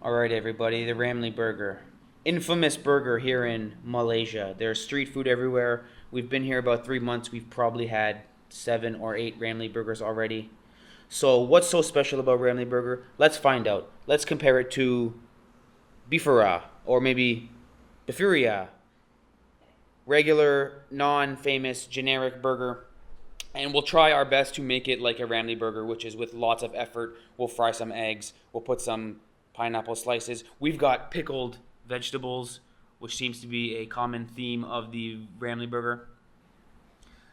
Alright everybody, the Ramly Burger. Infamous burger here in Malaysia. There's street food everywhere. We've been here about 3 months. We've probably had 7 or 8 Ramly Burgers already. So what's so special about Ramly Burger? Let's find out. Let's compare it to Bifura or maybe Bifuria. Regular, non-famous, generic burger. And we'll try our best to make it like a Ramly Burger, which is with lots of effort. We'll fry some eggs. We'll put some pineapple slices. We've got pickled vegetables, which seems to be a common theme of the Ramly Burger.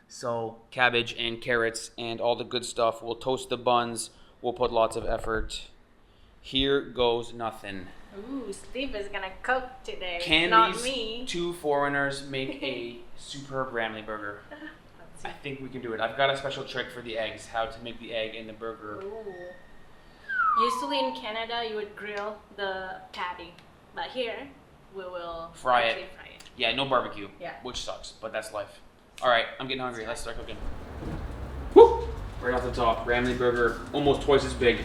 So cabbage and carrots and all the good stuff. We'll toast the buns. We'll put lots of effort. Here goes nothing. Ooh, Steve is gonna cook today. Can not these me. two foreigners make a superb Ramly Burger? I think we can do it. I've got a special trick for the eggs, how to make the egg in the burger. Ooh. Usually in Canada, you would grill the patty, but here we will Fry it. fry it. Yeah, no barbecue, Yeah. which sucks, but that's life. All right, I'm getting hungry. Let's start cooking. Woo! Right off the top, Ramly Burger, almost twice as big.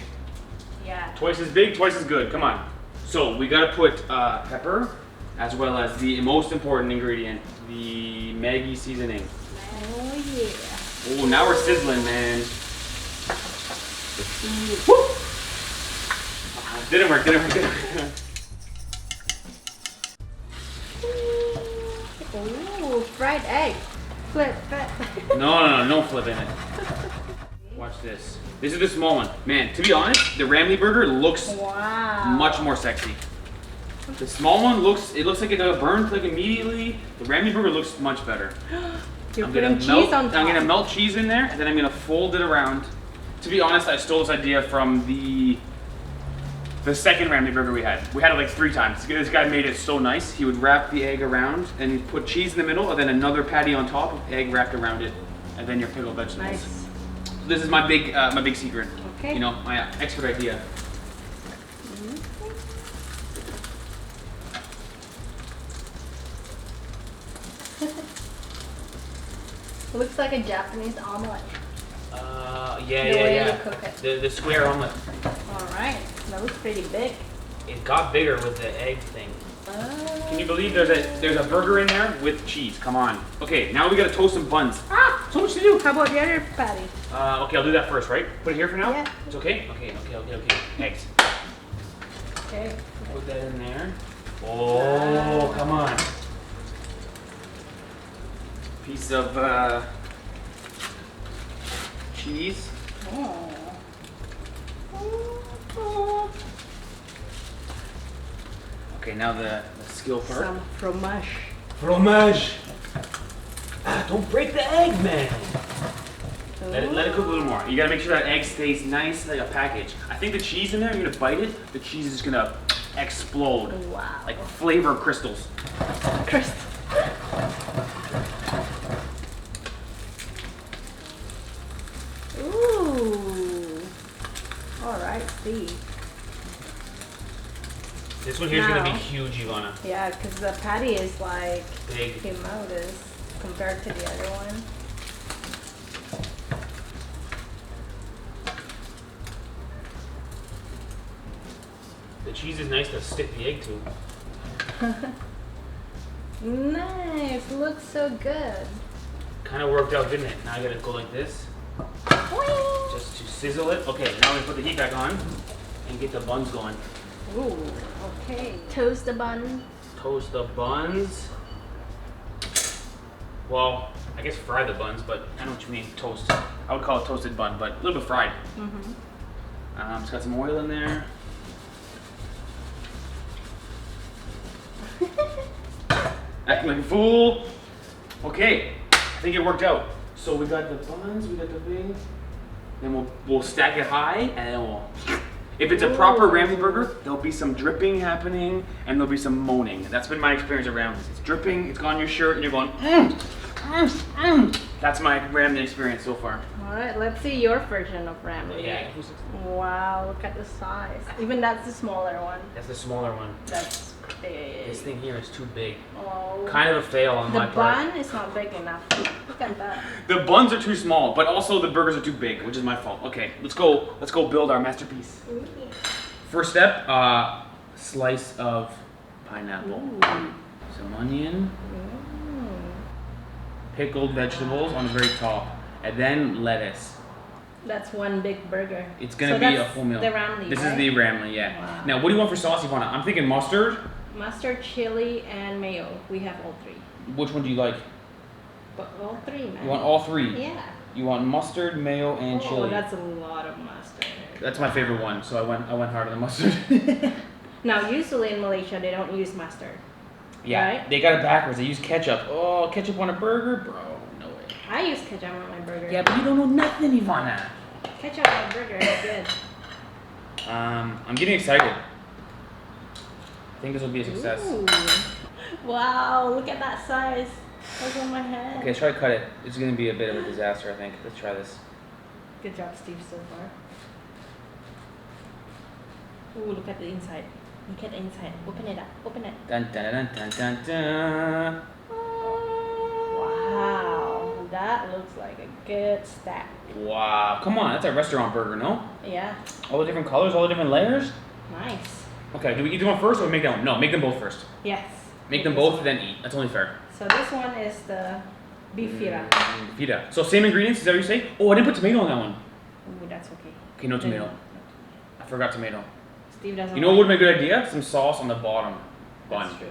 Yeah. Twice as big, twice as good. Come on. So we gotta put pepper, as well as the most important ingredient, the Maggi seasoning. Oh yeah. Oh, now we're sizzling, man. Woo! Didn't work. Ooh, fried egg. Flip. No flipping it. Watch this. This is the small one. Man, to be honest, the Ramly Burger looks Wow. much more sexy. The small one looks like it got burned like immediately. The Ramly Burger looks much better. You're I'm gonna putting cheese on top. I'm gonna melt cheese in there, and then I'm gonna fold it around. To be honest, I stole this idea from the second Ramly Burger we had. We had it like 3 times. This guy made it so nice. He would wrap the egg around and he'd put cheese in the middle, and then another patty on top, egg wrapped around it, and then your pickled vegetables. Nice. This is my big secret. Okay. You know, my expert idea. Looks like a Japanese omelet. Yeah. You cook it. The square omelet. All right. That looks pretty big. It got bigger with the egg thing. Oh. Can you believe there's a burger in there with cheese? Come on. Okay, now we gotta toast some buns. Ah, so much to do. How about the other patty? Okay, I'll do that first, right? Put it here for now? Yeah. It's okay? Okay. Eggs. Okay. Put that in there. Oh, come on. Piece of cheese. Oh. Okay, now the skill part. Some fromage. Fromage. Ah, don't break the egg, man. Let it cook a little more. You gotta make sure that egg stays nice like a package. I think the cheese in there, you're gonna bite it, the cheese is gonna explode. Wow. Like flavor crystals. Crust. Ooh. All right, see. This one here's gonna be Now- huge, Ivana. Yeah, because the patty is like Big. humongous compared to the other one. The cheese is nice to stick the egg to. Nice. Looks so good. Kind of worked out, didn't it? Now I gotta go like this, just to sizzle it. Okay, now we put the heat back on and get the buns going. Ooh. Okay. Toast the bun. Toast the buns. Well, I guess fry the buns, but I know what you mean. Toast. I would call it toasted bun, but a little bit fried. It's got some oil in there. Acting like a fool. Okay, I think it worked out. So we got the buns, we got the thing. Then we'll stack it high, and then we'll. If it's a proper Ramly Burger, there'll be some dripping happening, and there'll be some moaning. That's been my experience around this. It's dripping, it's on your shirt, and you're going, That's my Ramly experience so far. All right. Let's see your version of Ramly. Yeah. Wow. Look at the size. Even that's the smaller one. That's the smaller one. That's big. This thing here is too big. Oh. Kind of a fail on my The part. bun is not big enough. Look at that. The buns are too small, but also the burgers are too big, which is my fault. Okay, let's go build our masterpiece. First step, slice of pineapple, Ooh. some onion, Mm. pickled vegetables on the very top, and then lettuce. That's one big burger. It's gonna So be a that's full meal. The ramly, This right? is the ramly, yeah. Wow. Now, what do you want for sauce, Ivana? I'm thinking mustard. Mustard, chili, and mayo. We have all three. Which one do you like? But all three, man. You want all three? Yeah. You want mustard, mayo, and Oh, chili. that's a lot of mustard. That's my favorite one, so I went hard on the mustard. Now, usually in Malaysia, they don't use mustard. Yeah, Right? they got it backwards. They use ketchup. Oh, ketchup on a burger? Bro, no way. I use ketchup on my burger. Yeah, but you don't know nothing, Ivana. Ketchup on my burger is good. I'm getting excited. I think this will be a success. Ooh. Wow, look at that size. Look on my head. Okay, let's try to cut it. It's gonna be a bit of a disaster, I think. Let's try this. Good job, Steve, so far. Ooh, look at the inside. Look at the inside. Open it up. Open it. Dun dun dun dun dun dun. Wow, that looks like a good stack. Wow, come on, that's a restaurant burger, no? Yeah, All the different colors, all the different layers. nice. Okay, do we eat one first or make that one? No, make them both first. Yes. Make them this both, one. then eat. That's only fair. So this one is the beef fira. Pita. So same ingredients, is that what you say? Oh, I didn't put tomato on that one. Ooh, that's okay. Okay, no tomato. I forgot tomato. Steve doesn't. You know what would have been a good idea? Some sauce on the bottom bun. That's true.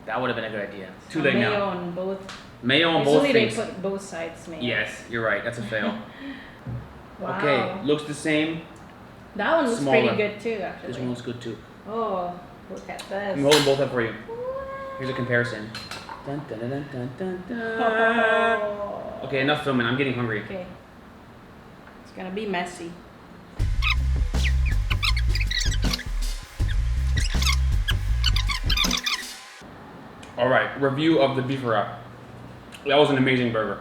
That would have been a good idea. Too So late mayo now. on both. Mayo on both Usually things. they put both sides mayo. Yes, you're right. That's a fail. Wow. Okay, looks the same. That one looks Smaller. pretty good too, actually. This one looks good too. Oh, look at I'm this. holding both up for you. Here's a comparison. Dun, dun, dun, dun, dun, dun. Oh. Okay, enough filming. I'm getting hungry. Okay. It's gonna be messy. All right, review of the beef wrap. That was an amazing burger.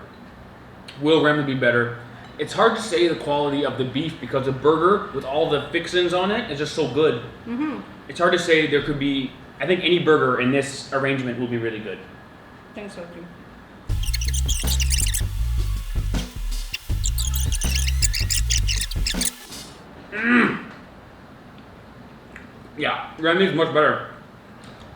Will ramly be better? It's hard to say the quality of the beef because the burger with all the fixins on it is just so good. Mm-hmm. It's hard to say there could be. I think any burger in this arrangement will be really good. I think so too. Yeah, ramly is much better.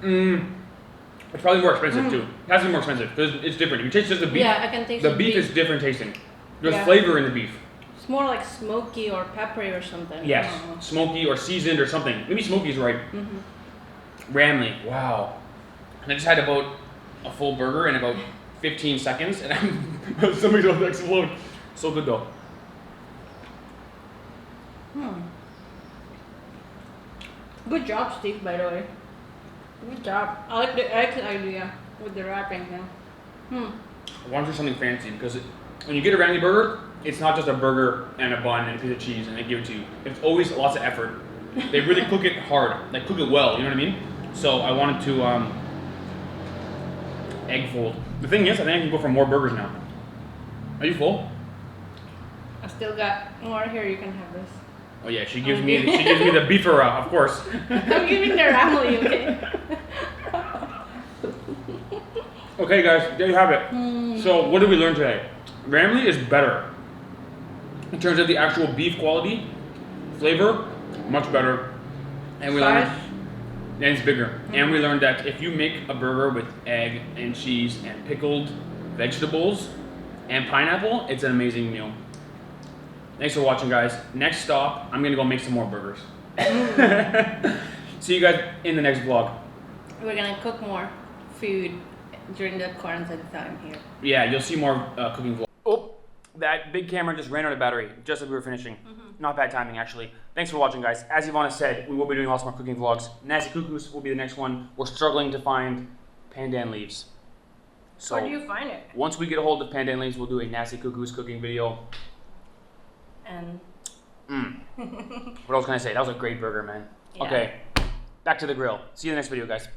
It's probably more expensive too. It has to be more expensive because it's different. If you taste just the beef, Yeah, I can taste the beef is different tasting. There's Yeah. flavor in the beef. It's more like smoky or peppery or something. Yes, I don't know. smoky or seasoned or something. Maybe smoky is right. Mm-hmm. Ramly, wow. And I just had about a full burger in about 15 seconds, and I'm somebody's about to explode. So good though. Good job, Steve, by the way. Good job. I like the egg idea with the wrapping now. I want to do something fancy because when you get a Ramly burger, it's not just a burger and a bun and a piece of cheese and they give it to you. It's always lots of effort. They really cook it hard. They cook it well, you know what I mean? So I wanted to egg fold. The thing is, I think I can go for more burgers now. Are you full? I still got more here. You can have this. Oh yeah, she gives me the beefer, of course. I'm giving the ramly, okay? Okay guys, there you have it. So what did we learn today? Ramly is better. In terms of the actual beef quality, flavor, much better. And we learned, and it's bigger. And we learned that if you make a burger with egg and cheese and pickled vegetables and pineapple, it's an amazing meal. Thanks for watching guys. Next stop, I'm gonna go make some more burgers. See you guys in the next vlog. We're gonna cook more food during the quarantine time here. Yeah, you'll see more cooking vlogs. Oh, that big camera just ran out of battery just as we were finishing. Not bad timing, actually. Thanks for watching, guys. As Ivana said, we will be doing lots more cooking vlogs. Nasi Cuckoos will be the next one. We're struggling to find pandan leaves. So Where do you find it? once we get a hold of pandan leaves, we'll do a Nasi Cuckoos cooking video. And What else can I say? That was a great burger, man. Yeah. Okay, back to the grill. See you in the next video, guys.